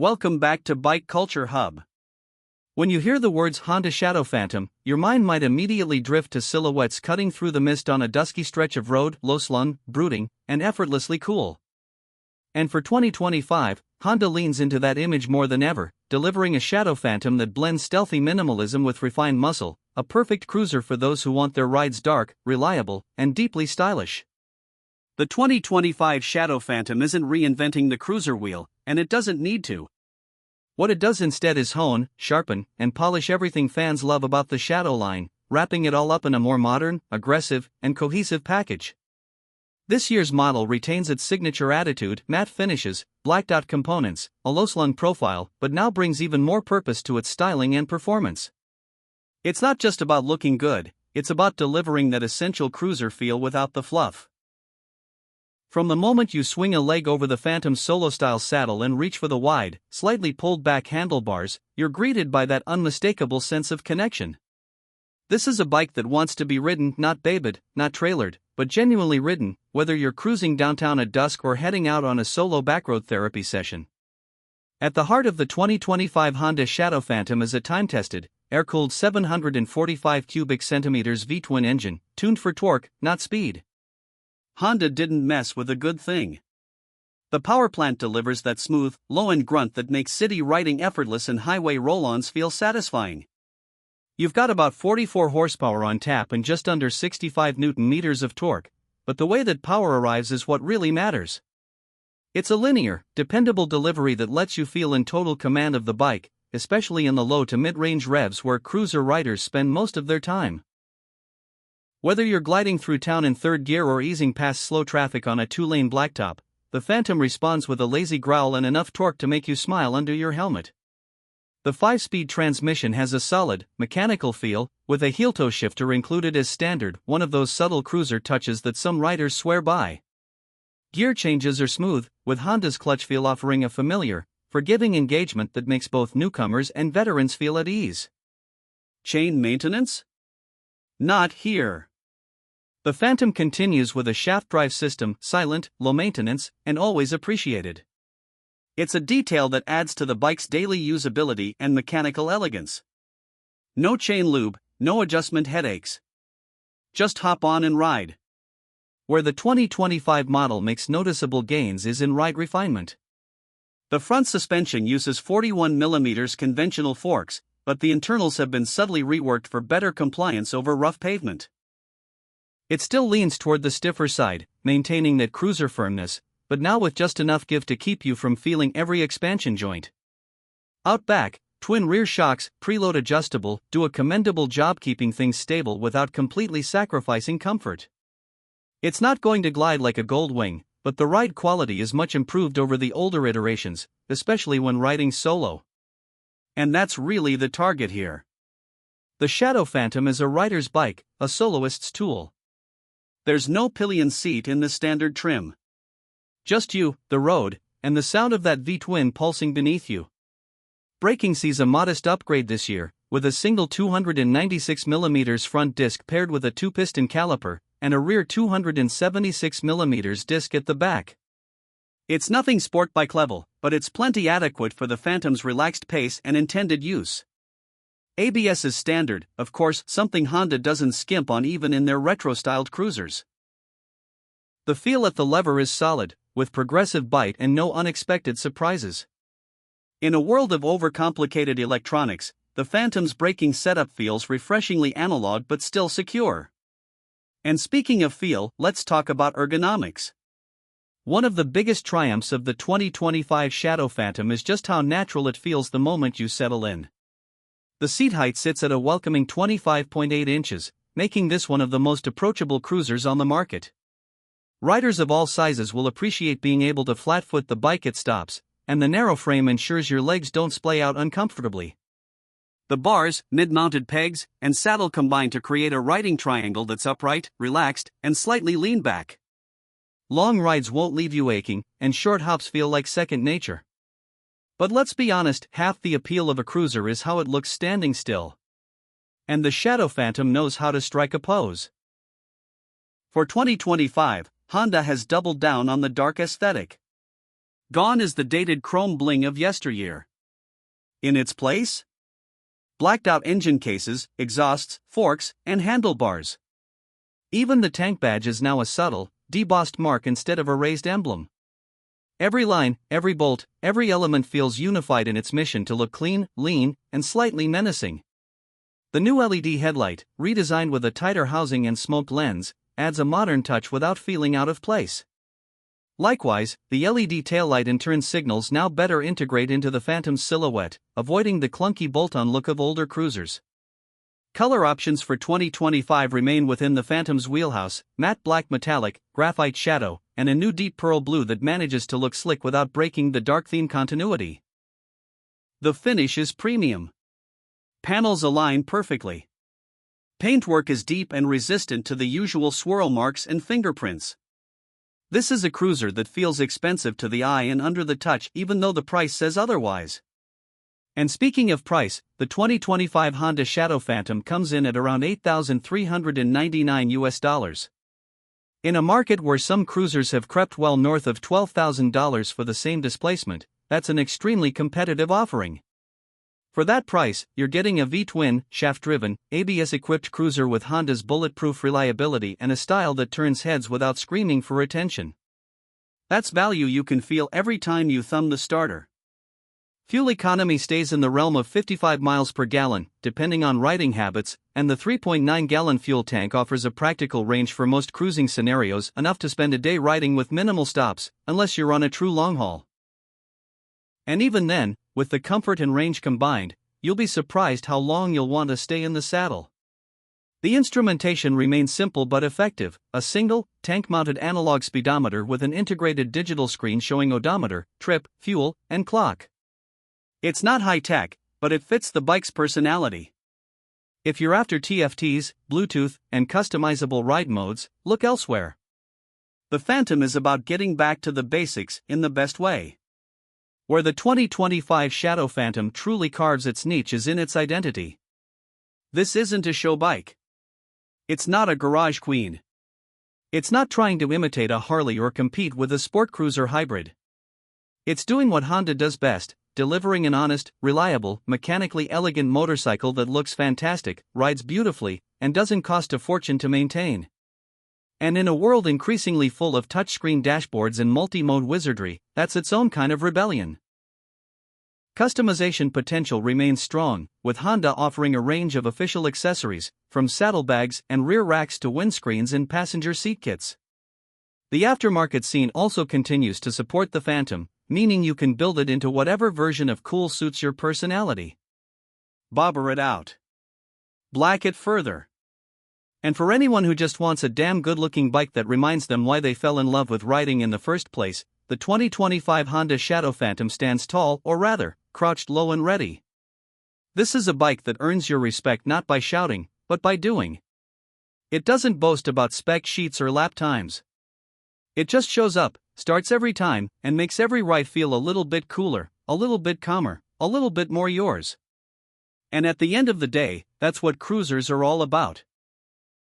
Welcome back to Bike Culture Hub. When you hear the words Honda Shadow Phantom, your mind might immediately drift to silhouettes cutting through the mist on a dusky stretch of road, low-slung, brooding, and effortlessly cool. And for 2025, Honda leans into that image more than ever, delivering a Shadow Phantom that blends stealthy minimalism with refined muscle, a perfect cruiser for those who want their rides dark, reliable, and deeply stylish. The 2025 Shadow Phantom isn't reinventing the cruiser wheel, and it doesn't need to. What it does instead is hone, sharpen, and polish everything fans love about the Shadow line, wrapping it all up in a more modern, aggressive, and cohesive package. This year's model retains its signature attitude, matte finishes, blacked-out components, a low-slung profile, but now brings even more purpose to its styling and performance. It's not just about looking good, it's about delivering that essential cruiser feel without the fluff. From the moment you swing a leg over the Phantom's solo-style saddle and reach for the wide, slightly pulled-back handlebars, you're greeted by that unmistakable sense of connection. This is a bike that wants to be ridden, not babed, not trailered, but genuinely ridden, whether you're cruising downtown at dusk or heading out on a solo backroad therapy session. At the heart of the 2025 Honda Shadow Phantom is a time-tested, air-cooled 745 cubic centimeters V-twin engine, tuned for torque, not speed. Honda didn't mess with a good thing. The power plant delivers that smooth, low-end grunt that makes city riding effortless and highway roll-ons feel satisfying. You've got about 44 horsepower on tap and just under 65 Nm of torque, but the way that power arrives is what really matters. It's a linear, dependable delivery that lets you feel in total command of the bike, especially in the low to mid-range revs where cruiser riders spend most of their time. Whether you're gliding through town in third gear or easing past slow traffic on a two-lane blacktop, the Phantom responds with a lazy growl and enough torque to make you smile under your helmet. The 5-speed transmission has a solid, mechanical feel, with a heel-toe shifter included as standard, one of those subtle cruiser touches that some riders swear by. Gear changes are smooth, with Honda's clutch feel offering a familiar, forgiving engagement that makes both newcomers and veterans feel at ease. Chain maintenance? Not here. The Phantom continues with a shaft drive system, silent, low maintenance, and always appreciated. It's a detail that adds to the bike's daily usability and mechanical elegance. No chain lube, no adjustment headaches. Just hop on and ride. Where the 2025 model makes noticeable gains is in ride refinement. The front suspension uses 41 mm conventional forks, but the internals have been subtly reworked for better compliance over rough pavement. It still leans toward the stiffer side, maintaining that cruiser firmness, but now with just enough give to keep you from feeling every expansion joint. Out back, twin rear shocks, preload adjustable, do a commendable job keeping things stable without completely sacrificing comfort. It's not going to glide like a gold wing, but the ride quality is much improved over the older iterations, especially when riding solo. And that's really the target here. The Shadow Phantom is a rider's bike, a soloist's tool. There's no pillion seat in the standard trim. Just you, the road, and the sound of that V-twin pulsing beneath you. Braking sees a modest upgrade this year, with a single 296 mm front disc paired with a 2-piston caliper, and a rear 276 mm disc at the back. It's nothing sport bike level, but it's plenty adequate for the Phantom's relaxed pace and intended use. ABS is standard, of course, something Honda doesn't skimp on even in their retro-styled cruisers. The feel at the lever is solid, with progressive bite and no unexpected surprises. In a world of overcomplicated electronics, the Phantom's braking setup feels refreshingly analog but still secure. And speaking of feel, let's talk about ergonomics. One of the biggest triumphs of the 2025 Shadow Phantom is just how natural it feels the moment you settle in. The seat height sits at a welcoming 25.8 inches, making this one of the most approachable cruisers on the market. Riders of all sizes will appreciate being able to flat-foot the bike at stops, and the narrow frame ensures your legs don't splay out uncomfortably. The bars, mid-mounted pegs, and saddle combine to create a riding triangle that's upright, relaxed, and slightly lean back. Long rides won't leave you aching, and short hops feel like second nature. But let's be honest, half the appeal of a cruiser is how it looks standing still. And the Shadow Phantom knows how to strike a pose. For 2025, Honda has doubled down on the dark aesthetic. Gone is the dated chrome bling of yesteryear. In its place? Blacked out engine cases, exhausts, forks, and handlebars. Even the tank badge is now a subtle, debossed mark instead of a raised emblem. Every line, every bolt, every element feels unified in its mission to look clean, lean, and slightly menacing. The new LED headlight, redesigned with a tighter housing and smoked lens, adds a modern touch without feeling out of place. Likewise, the LED taillight and turn signals now better integrate into the Phantom's silhouette, avoiding the clunky bolt-on look of older cruisers. Color options for 2025 remain within the Phantom's wheelhouse: matte black metallic, graphite shadow, and a new deep pearl blue that manages to look slick without breaking the dark theme continuity. The finish is premium. Panels align perfectly. Paintwork is deep and resistant to the usual swirl marks and fingerprints. This is a cruiser that feels expensive to the eye and under the touch even though the price says otherwise. And speaking of price, the 2025 Honda Shadow Phantom comes in at around $8,399. In a market where some cruisers have crept well north of $12,000 for the same displacement, that's an extremely competitive offering. For that price, you're getting a V-twin, shaft-driven, ABS-equipped cruiser with Honda's bulletproof reliability and a style that turns heads without screaming for attention. That's value you can feel every time you thumb the starter. Fuel economy stays in the realm of 55 miles per gallon, depending on riding habits, and the 3.9-gallon fuel tank offers a practical range for most cruising scenarios, enough to spend a day riding with minimal stops, unless you're on a true long haul. And even then, with the comfort and range combined, you'll be surprised how long you'll want to stay in the saddle. The instrumentation remains simple but effective: a single, tank-mounted analog speedometer with an integrated digital screen showing odometer, trip, fuel, and clock. It's not high-tech, but it fits the bike's personality. If you're after TFTs, Bluetooth, and customizable ride modes, look elsewhere. The Phantom is about getting back to the basics in the best way. Where the 2025 Shadow Phantom truly carves its niche is in its identity. This isn't a show bike. It's not a garage queen. It's not trying to imitate a Harley or compete with a sport cruiser hybrid. It's doing what Honda does best: delivering an honest, reliable, mechanically elegant motorcycle that looks fantastic, rides beautifully, and doesn't cost a fortune to maintain. And in a world increasingly full of touchscreen dashboards and multi-mode wizardry, that's its own kind of rebellion. Customization potential remains strong, with Honda offering a range of official accessories, from saddlebags and rear racks to windscreens and passenger seat kits. The aftermarket scene also continues to support the Phantom, meaning you can build it into whatever version of cool suits your personality. Bobber it out. Black it further. And for anyone who just wants a damn good-looking bike that reminds them why they fell in love with riding in the first place, the 2025 Honda Shadow Phantom stands tall, or rather, crouched low and ready. This is a bike that earns your respect not by shouting, but by doing. It doesn't boast about spec sheets or lap times. It just shows up, starts every time, and makes every ride feel a little bit cooler, a little bit calmer, a little bit more yours. And at the end of the day, that's what cruisers are all about.